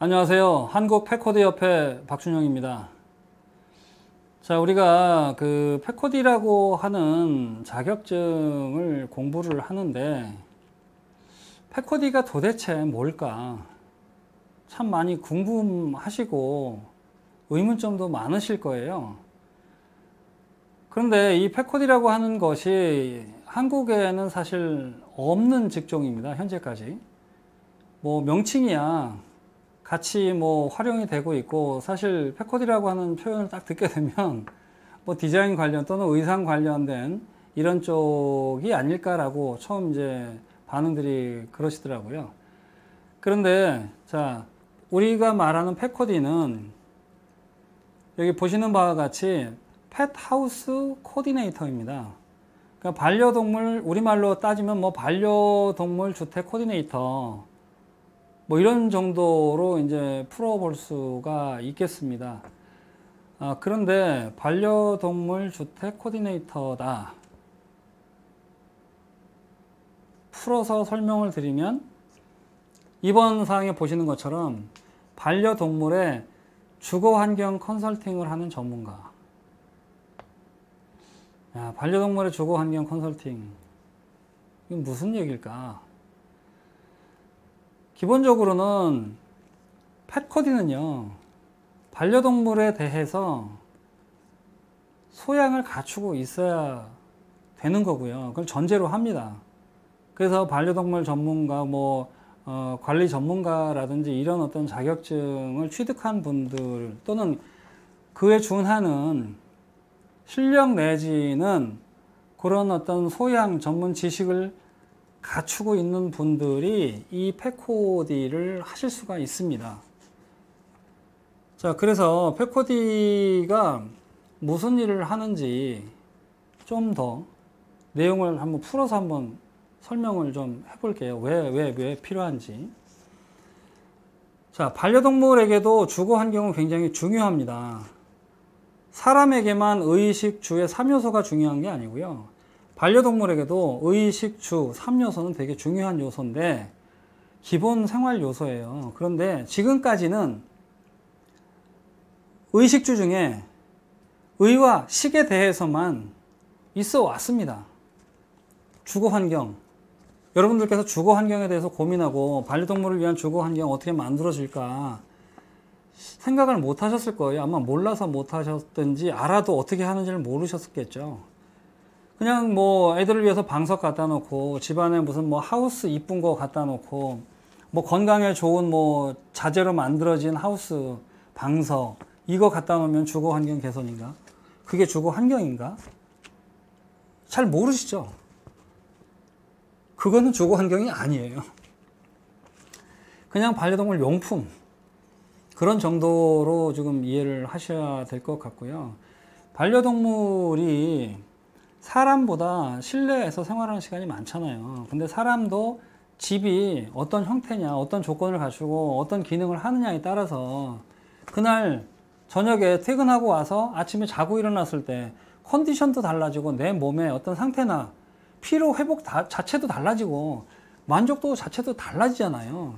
안녕하세요. 한국 펫코디협회 박준영입니다. 자, 우리가 그 펫코디라고 하는 자격증을 공부를 하는데 펫코디가 도대체 뭘까? 참 많이 궁금하시고 의문점도 많으실 거예요. 그런데 이 펫코디라고 하는 것이 한국에는 사실 없는 직종입니다. 현재까지. 뭐 명칭이야 같이 뭐 활용이 되고 있고, 사실 펫코디라고 하는 표현을 딱 듣게 되면 뭐 디자인 관련 또는 의상 관련된 이런 쪽이 아닐까라고 처음 이제 반응들이 그러시더라고요. 그런데 자, 우리가 말하는 펫코디는 여기 보시는 바와 같이 펫하우스 코디네이터입니다. 그러니까 반려동물, 우리말로 따지면 뭐 반려동물 주택 코디네이터, 뭐 이런 정도로 이제 풀어볼 수가 있겠습니다. 그런데 반려동물 주택 코디네이터다. 풀어서 설명을 드리면 이번 사항에 보시는 것처럼 반려동물의 주거환경 컨설팅을 하는 전문가. 야, 반려동물의 주거환경 컨설팅. 이건 무슨 얘기일까? 기본적으로는 펫코디는요, 반려동물에 대해서 소양을 갖추고 있어야 되는 거고요. 그걸 전제로 합니다. 그래서 반려동물 전문가, 관리 전문가라든지 이런 어떤 자격증을 취득한 분들 또는 그에 준하는 실력 내지는 그런 어떤 소양 전문 지식을 갖추고 있는 분들이 이 펫코디를 하실 수가 있습니다. 자, 그래서 펫코디가 무슨 일을 하는지 좀 더 내용을 한번 풀어서 한번 설명을 좀 해볼게요. 왜 필요한지. 자, 반려동물에게도 주거 환경은 굉장히 중요합니다. 사람에게만 의식, 주의 3요소가 중요한 게 아니고요. 반려동물에게도 의식, 주, 3요소는 되게 중요한 요소인데 기본 생활 요소예요. 그런데 지금까지는 의식주 중에 의와 식에 대해서만 있어 왔습니다. 주거 환경. 여러분들께서 주거 환경에 대해서 고민하고 반려동물을 위한 주거 환경 어떻게 만들어질까 생각을 못 하셨을 거예요. 아마 몰라서 못 하셨든지 알아도 어떻게 하는지를 모르셨겠죠. 그냥 뭐 애들을 위해서 방석 갖다 놓고 집안에 무슨 뭐 하우스 이쁜 거 갖다 놓고 뭐 건강에 좋은 뭐 자재로 만들어진 하우스 방석 이거 갖다 놓으면 주거 환경 개선인가? 그게 주거 환경인가? 잘 모르시죠? 그거는 주거 환경이 아니에요. 그냥 반려동물 용품 그런 정도로 지금 이해를 하셔야 될 것 같고요. 반려동물이 사람보다 실내에서 생활하는 시간이 많잖아요. 근데 사람도 집이 어떤 형태냐, 어떤 조건을 갖추고 어떤 기능을 하느냐에 따라서 그날 저녁에 퇴근하고 와서 아침에 자고 일어났을 때 컨디션도 달라지고 내 몸의 어떤 상태나 피로 회복 자체도 달라지고 만족도 자체도 달라지잖아요.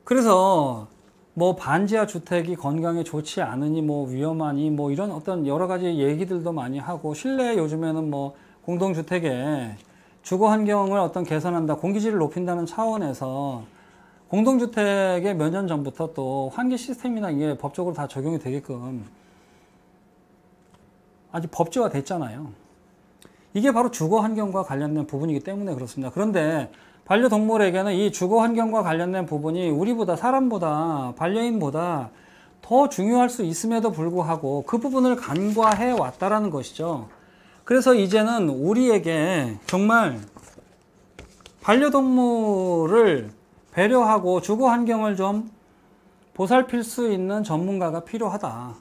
그래서 뭐 반지하 주택이 건강에 좋지 않으니 뭐 위험하니 뭐 이런 어떤 여러 가지 얘기들도 많이 하고, 실내 요즘에는 뭐 공동주택에 주거 환경을 어떤 개선한다, 공기질을 높인다는 차원에서 공동주택에 몇 년 전부터 또 환기 시스템이나 이게 법적으로 다 적용이 되게끔 아직 법제화 됐잖아요. 이게 바로 주거 환경과 관련된 부분이기 때문에 그렇습니다. 그런데 반려동물에게는 이 주거 환경과 관련된 부분이 우리보다, 사람보다, 반려인보다 더 중요할 수 있음에도 불구하고 그 부분을 간과해 왔다라는 것이죠. 그래서 이제는 우리에게 정말 반려동물을 배려하고 주거 환경을 좀 보살필 수 있는 전문가가 필요하다.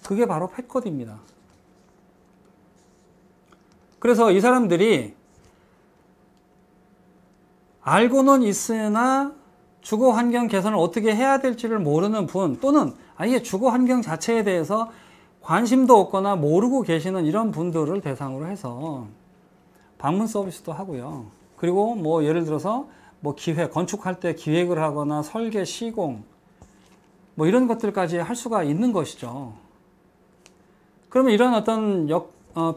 그게 바로 펫코디입니다. 그래서 이 사람들이 알고는 있으나 주거 환경 개선을 어떻게 해야 될지를 모르는 분, 또는 아예 주거 환경 자체에 대해서 관심도 없거나 모르고 계시는 이런 분들을 대상으로 해서 방문 서비스도 하고요. 그리고 뭐 예를 들어서 뭐 기획, 건축할 때 기획을 하거나 설계, 시공, 뭐 이런 것들까지 할 수가 있는 것이죠. 그러면 이런 어떤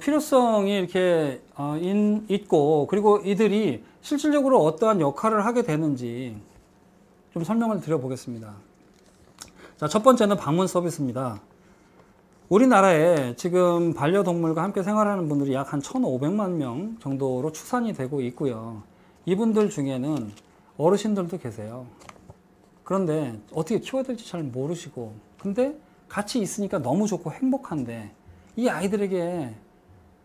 필요성이 이렇게 있고, 그리고 이들이 실질적으로 어떠한 역할을 하게 되는지 좀 설명을 드려보겠습니다. 자, 첫 번째는 방문 서비스입니다. 우리나라에 지금 반려동물과 함께 생활하는 분들이 약 한 1,500만 명 정도로 추산이 되고 있고요. 이분들 중에는 어르신들도 계세요. 그런데 어떻게 키워야 될지 잘 모르시고, 근데 같이 있으니까 너무 좋고 행복한데, 이 아이들에게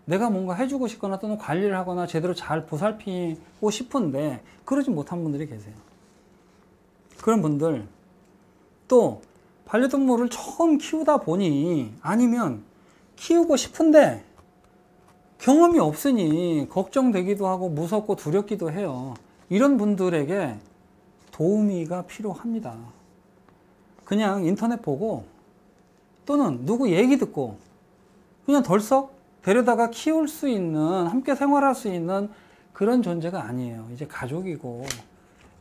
내가 뭔가 해주고 싶거나 또는 관리를 하거나 제대로 잘 보살피고 싶은데 그러지 못한 분들이 계세요. 그런 분들, 또 반려동물을 처음 키우다 보니, 아니면 키우고 싶은데 경험이 없으니 걱정되기도 하고 무섭고 두렵기도 해요. 이런 분들에게 도우미가 필요합니다. 그냥 인터넷 보고 또는 누구 얘기 듣고 그냥 덜썩 데려다가 키울 수 있는, 함께 생활할 수 있는 그런 존재가 아니에요. 이제 가족이고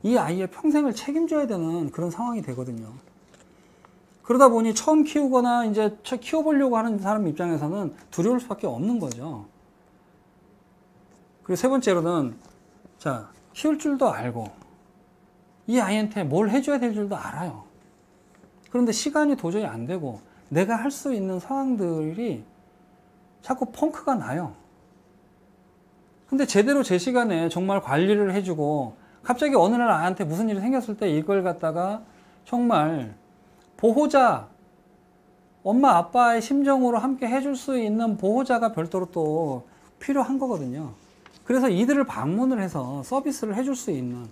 이 아이의 평생을 책임져야 되는 그런 상황이 되거든요. 그러다 보니 처음 키우거나 이제 키워보려고 하는 사람 입장에서는 두려울 수밖에 없는 거죠. 그리고 세 번째로는, 자, 키울 줄도 알고 이 아이한테 뭘 해줘야 될 줄도 알아요. 그런데 시간이 도저히 안 되고 내가 할 수 있는 상황들이 자꾸 펑크가 나요. 근데 제대로 제 시간에 정말 관리를 해주고 갑자기 어느 날 아이한테 무슨 일이 생겼을 때 이걸 갖다가 정말 보호자, 엄마 아빠의 심정으로 함께 해줄 수 있는 보호자가 별도로 또 필요한 거거든요. 그래서 이들을 방문을 해서 서비스를 해줄 수 있는,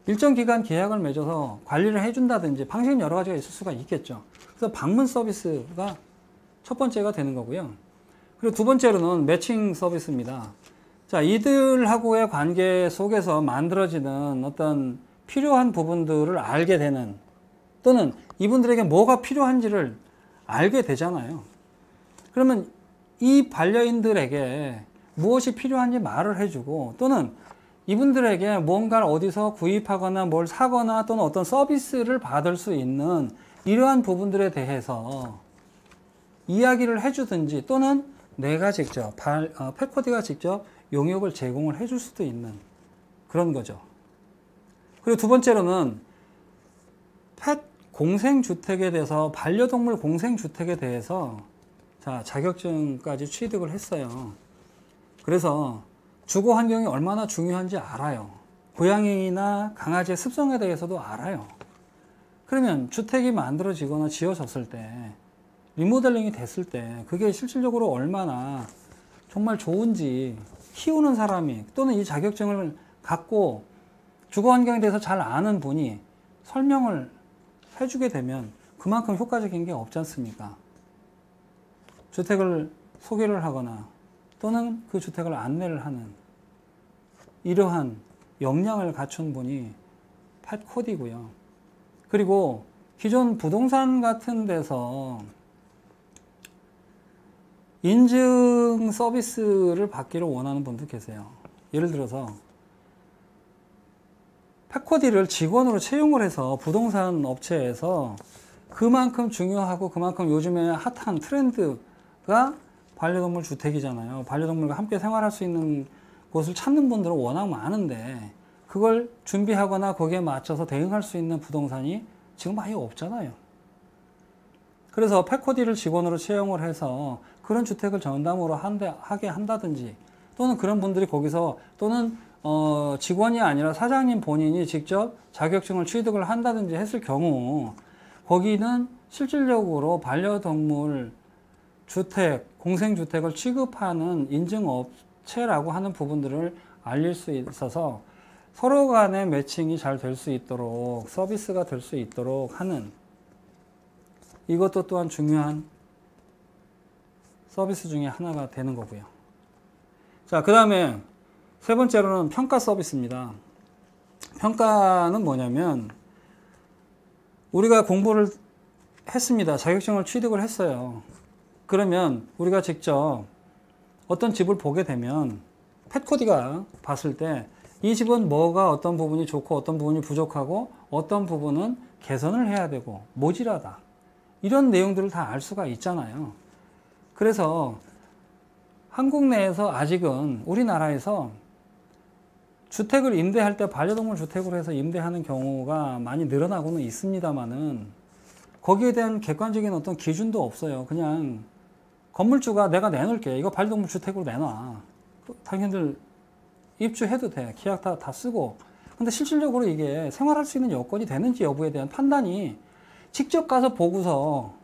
일정 기간 계약을 맺어서 관리를 해준다든지 방식은 여러 가지가 있을 수가 있겠죠. 그래서 방문 서비스가 첫 번째가 되는 거고요. 그리고 두 번째로는 매칭 서비스입니다. 자, 이들하고의 관계 속에서 만들어지는 어떤 필요한 부분들을 알게 되는, 또는 이분들에게 뭐가 필요한지를 알게 되잖아요. 그러면 이 반려인들에게 무엇이 필요한지 말을 해주고, 또는 이분들에게 뭔가를 어디서 구입하거나 뭘 사거나 또는 어떤 서비스를 받을 수 있는 이러한 부분들에 대해서 이야기를 해주든지, 또는 내가 직접, 펫코디가 직접 용역을 제공을 해줄 수도 있는 그런 거죠. 그리고 두 번째로는 펫 공생주택에 대해서, 반려동물 공생주택에 대해서 자, 자격증까지 취득을 했어요. 그래서 주거 환경이 얼마나 중요한지 알아요. 고양이나 강아지의 습성에 대해서도 알아요. 그러면 주택이 만들어지거나 지어졌을 때, 리모델링이 됐을 때 그게 실질적으로 얼마나 정말 좋은지 키우는 사람이, 또는 이 자격증을 갖고 주거 환경에 대해서 잘 아는 분이 설명을 해주게 되면 그만큼 효과적인 게 없지 않습니까? 주택을 소개를 하거나 또는 그 주택을 안내를 하는 이러한 역량을 갖춘 분이 펫코디고요. 그리고 기존 부동산 같은 데서 인증 서비스를 받기를 원하는 분도 계세요. 예를 들어서 펫코디를 직원으로 채용을 해서 부동산 업체에서 그만큼 중요하고 그만큼 요즘에 핫한 트렌드가 반려동물 주택이잖아요. 반려동물과 함께 생활할 수 있는 곳을 찾는 분들은 워낙 많은데 그걸 준비하거나 거기에 맞춰서 대응할 수 있는 부동산이 지금 아예 없잖아요. 그래서 펫코디를 직원으로 채용을 해서 그런 주택을 전담으로 하게 한다든지, 또는 그런 분들이 거기서, 또는 직원이 아니라 사장님 본인이 직접 자격증을 취득을 한다든지 했을 경우, 거기는 실질적으로 반려동물 주택, 공생주택을 취급하는 인증업체라고 하는 부분들을 알릴 수 있어서 서로 간의 매칭이 잘 될 수 있도록, 서비스가 될 수 있도록 하는, 이것도 또한 중요한 서비스 중에 하나가 되는 거고요. 자, 그 다음에 세 번째로는 평가 서비스입니다. 평가는 뭐냐면, 우리가 공부를 했습니다. 자격증을 취득을 했어요. 그러면 우리가 직접 어떤 집을 보게 되면 펫코디가 봤을 때 이 집은 뭐가 어떤 부분이 좋고 어떤 부분이 부족하고 어떤 부분은 개선을 해야 되고 모질하다. 이런 내용들을 다 알 수가 있잖아요. 그래서 한국 내에서 아직은 우리나라에서 주택을 임대할 때 반려동물 주택으로 해서 임대하는 경우가 많이 늘어나고는 있습니다만은 거기에 대한 객관적인 어떤 기준도 없어요. 그냥 건물주가 내가 내놓을게. 이거 반려동물 주택으로 내놔. 당신들 입주해도 돼. 계약 다 쓰고. 근데 실질적으로 이게 생활할 수 있는 여건이 되는지 여부에 대한 판단이 직접 가서 보고서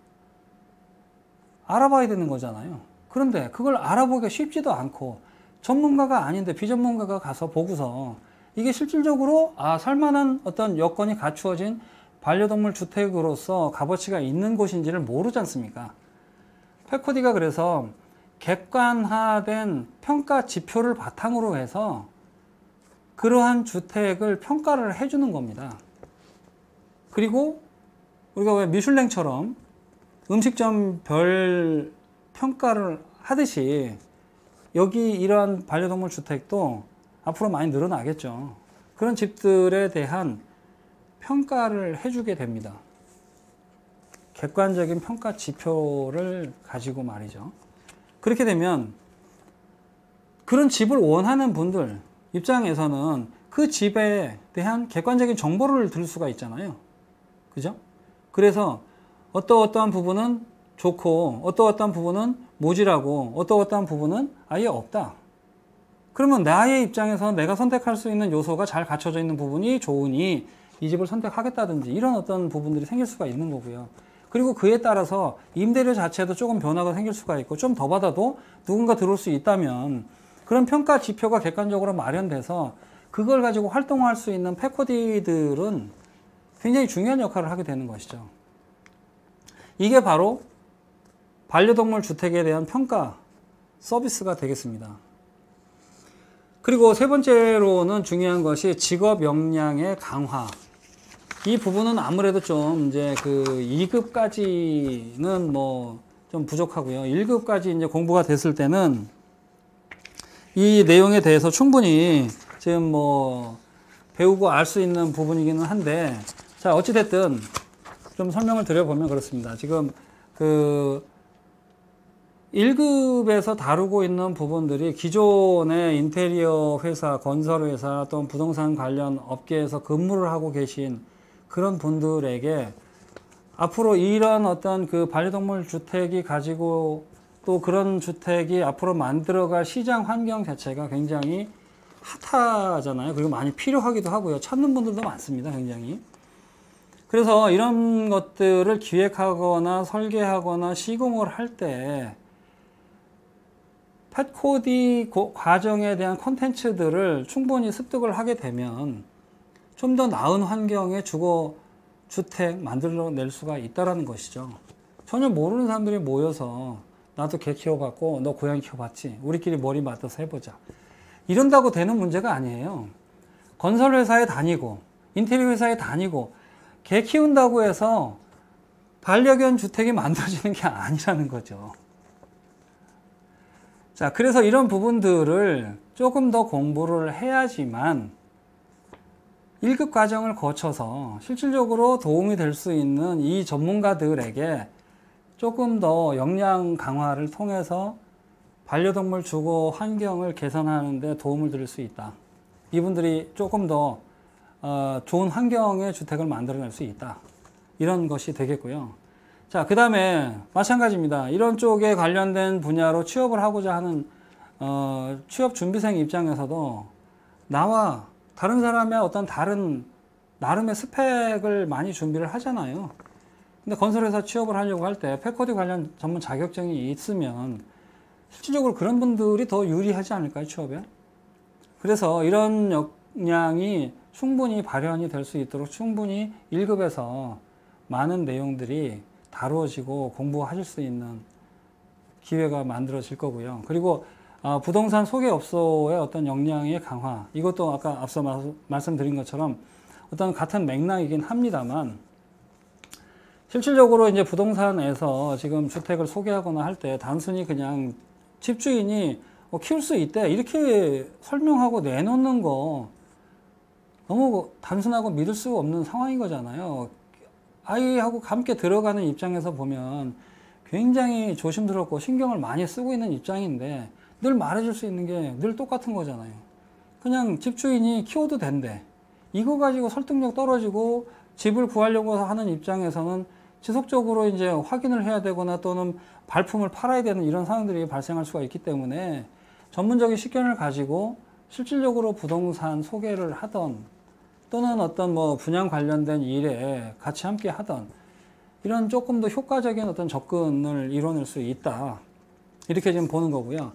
알아봐야 되는 거잖아요. 그런데 그걸 알아보기가 쉽지도 않고 전문가가 아닌데 비전문가가 가서 보고서 이게 실질적으로 살만한 어떤 여건이 갖추어진 반려동물 주택으로서 값어치가 있는 곳인지를 모르지 않습니까? 패코디가 그래서 객관화된 평가 지표를 바탕으로 해서 그러한 주택을 평가를 해주는 겁니다. 그리고 우리가 왜 미슐랭처럼 음식점별 평가를 하듯이 여기 이러한 반려동물 주택도 앞으로 많이 늘어나겠죠. 그런 집들에 대한 평가를 해주게 됩니다. 객관적인 평가 지표를 가지고 말이죠. 그렇게 되면 그런 집을 원하는 분들 입장에서는 그 집에 대한 객관적인 정보를 들 수가 있잖아요. 그죠? 그래서 어떠한 부분은 좋고 어떠한 부분은 모질하고 어떠한 부분은 아예 없다. 그러면 나의 입장에서 내가 선택할 수 있는 요소가 잘 갖춰져 있는 부분이 좋으니 이 집을 선택하겠다든지 이런 어떤 부분들이 생길 수가 있는 거고요. 그리고 그에 따라서 임대료 자체도 조금 변화가 생길 수가 있고 좀 더 받아도 누군가 들어올 수 있다면 그런 평가 지표가 객관적으로 마련돼서 그걸 가지고 활동할 수 있는 패코디들은 굉장히 중요한 역할을 하게 되는 것이죠. 이게 바로 반려동물 주택에 대한 평가 서비스가 되겠습니다. 그리고 세 번째로는 중요한 것이 직업 역량의 강화. 이 부분은 아무래도 좀 이제 그 2급까지는 뭐 좀 부족하고요. 1급까지 이제 공부가 됐을 때는 이 내용에 대해서 충분히 지금 뭐 배우고 알 수 있는 부분이기는 한데, 자, 어찌됐든 좀 설명을 드려보면 그렇습니다. 지금 그 1급에서 다루고 있는 부분들이 기존의 인테리어 회사, 건설 회사 또는 부동산 관련 업계에서 근무를 하고 계신 그런 분들에게 앞으로 이런 어떤 그 반려동물 주택이 가지고 또 그런 주택이 앞으로 만들어갈 시장 환경 자체가 굉장히 핫하잖아요. 그리고 많이 필요하기도 하고요. 찾는 분들도 많습니다. 굉장히. 그래서 이런 것들을 기획하거나 설계하거나 시공을 할 때 펫코디 과정에 대한 콘텐츠들을 충분히 습득을 하게 되면 좀 더 나은 환경의 주택 만들어낼 수가 있다는 것이죠. 전혀 모르는 사람들이 모여서 나도 개 키워봤고 너 고양이 키워봤지? 우리끼리 머리 맞춰서 해보자. 이런다고 되는 문제가 아니에요. 건설회사에 다니고 인테리어 회사에 다니고 개 키운다고 해서 반려견 주택이 만들어지는 게 아니라는 거죠. 자, 그래서 이런 부분들을 조금 더 공부를 해야지만 1급 과정을 거쳐서 실질적으로 도움이 될 수 있는 이 전문가들에게 조금 더 역량 강화를 통해서 반려동물 주거 환경을 개선하는 데 도움을 드릴 수 있다. 이분들이 조금 더 좋은 환경의 주택을 만들어낼 수 있다. 이런 것이 되겠고요. 자, 그 다음에 마찬가지입니다. 이런 쪽에 관련된 분야로 취업을 하고자 하는 취업 준비생 입장에서도 나와 다른 사람의 어떤 다른 나름의 스펙을 많이 준비를 하잖아요. 근데 건설회사 취업을 하려고 할 때 패코디 관련 전문 자격증이 있으면 실질적으로 그런 분들이 더 유리하지 않을까요, 취업에? 그래서 이런 역량이 충분히 발현이 될 수 있도록 충분히 1급에서 많은 내용들이 다루어지고 공부하실 수 있는 기회가 만들어질 거고요. 그리고 부동산 소개업소의 어떤 역량의 강화, 이것도 아까 앞서 말씀드린 것처럼 어떤 같은 맥락이긴 합니다만, 실질적으로 이제 부동산에서 지금 주택을 소개하거나 할 때 단순히 그냥 집주인이 키울 수 있대 이렇게 설명하고 내놓는 거 너무 단순하고 믿을 수 없는 상황인 거잖아요. 아이하고 함께 들어가는 입장에서 보면 굉장히 조심스럽고 신경을 많이 쓰고 있는 입장인데 늘 말해줄 수 있는 게 늘 똑같은 거잖아요. 그냥 집주인이 키워도 된대. 이거 가지고 설득력 떨어지고 집을 구하려고 하는 입장에서는 지속적으로 이제 확인을 해야 되거나 또는 발품을 팔아야 되는 이런 상황들이 발생할 수가 있기 때문에 전문적인 식견을 가지고 실질적으로 부동산 소개를 하던 또는 어떤 뭐 분양 관련된 일에 같이 함께 하던 이런 조금 더 효과적인 어떤 접근을 이뤄낼 수 있다. 이렇게 지금 보는 거고요.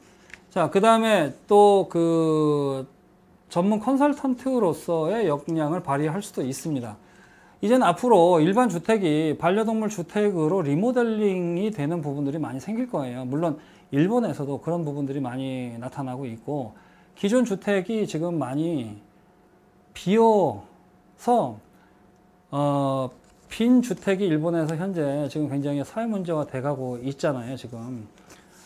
자, 그 다음에 또 그 전문 컨설턴트로서의 역량을 발휘할 수도 있습니다. 이제는 앞으로 일반 주택이 반려동물 주택으로 리모델링이 되는 부분들이 많이 생길 거예요. 물론 일본에서도 그런 부분들이 많이 나타나고 있고 기존 주택이 지금 많이 비어서 빈 주택이 일본에서 현재 지금 굉장히 사회 문제화 돼가고 있잖아요. 지금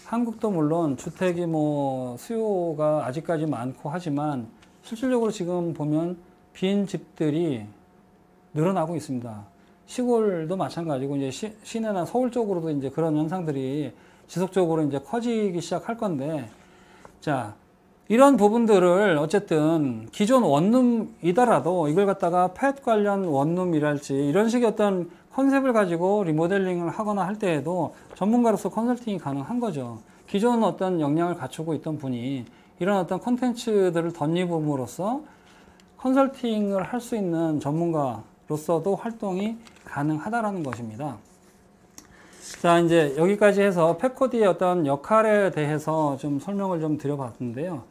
한국도 물론 주택이 뭐 수요가 아직까지 많고 하지만 실질적으로 지금 보면 빈 집들이 늘어나고 있습니다. 시골도 마찬가지고 이제 시내나 서울 쪽으로도 이제 그런 현상들이 지속적으로 이제 커지기 시작할 건데, 자, 이런 부분들을 어쨌든 기존 원룸이더라도 이걸 갖다가 펫 관련 원룸이랄지 이런 식의 어떤 컨셉을 가지고 리모델링을 하거나 할 때에도 전문가로서 컨설팅이 가능한 거죠. 기존 어떤 역량을 갖추고 있던 분이 이런 어떤 콘텐츠들을 덧입음으로써 컨설팅을 할 수 있는 전문가로서도 활동이 가능하다라는 것입니다. 자, 이제 여기까지 해서 펫코디의 어떤 역할에 대해서 좀 설명을 좀 드려봤는데요.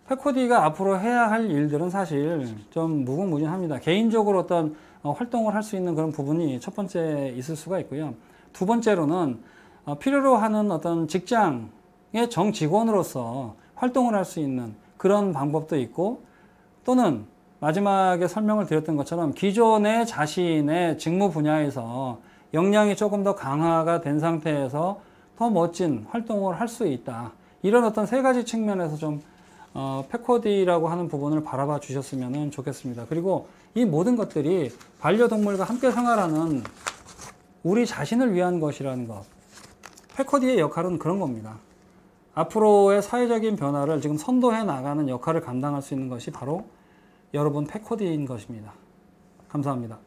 펫코디가 앞으로 해야 할 일들은 사실 좀 무궁무진합니다. 개인적으로 어떤 활동을 할 수 있는 그런 부분이 첫 번째 있을 수가 있고요. 두 번째로는 필요로 하는 어떤 직장의 정직원으로서 활동을 할 수 있는 그런 방법도 있고, 또는 마지막에 설명을 드렸던 것처럼 기존의 자신의 직무 분야에서 역량이 조금 더 강화가 된 상태에서 더 멋진 활동을 할 수 있다. 이런 어떤 세 가지 측면에서 좀 펫코디라고 하는 부분을 바라봐 주셨으면 좋겠습니다. 그리고 이 모든 것들이 반려동물과 함께 생활하는 우리 자신을 위한 것이라는 것. 펫코디의 역할은 그런 겁니다. 앞으로의 사회적인 변화를 지금 선도해 나가는 역할을 감당할 수 있는 것이 바로 여러분 펫코디인 것입니다. 감사합니다.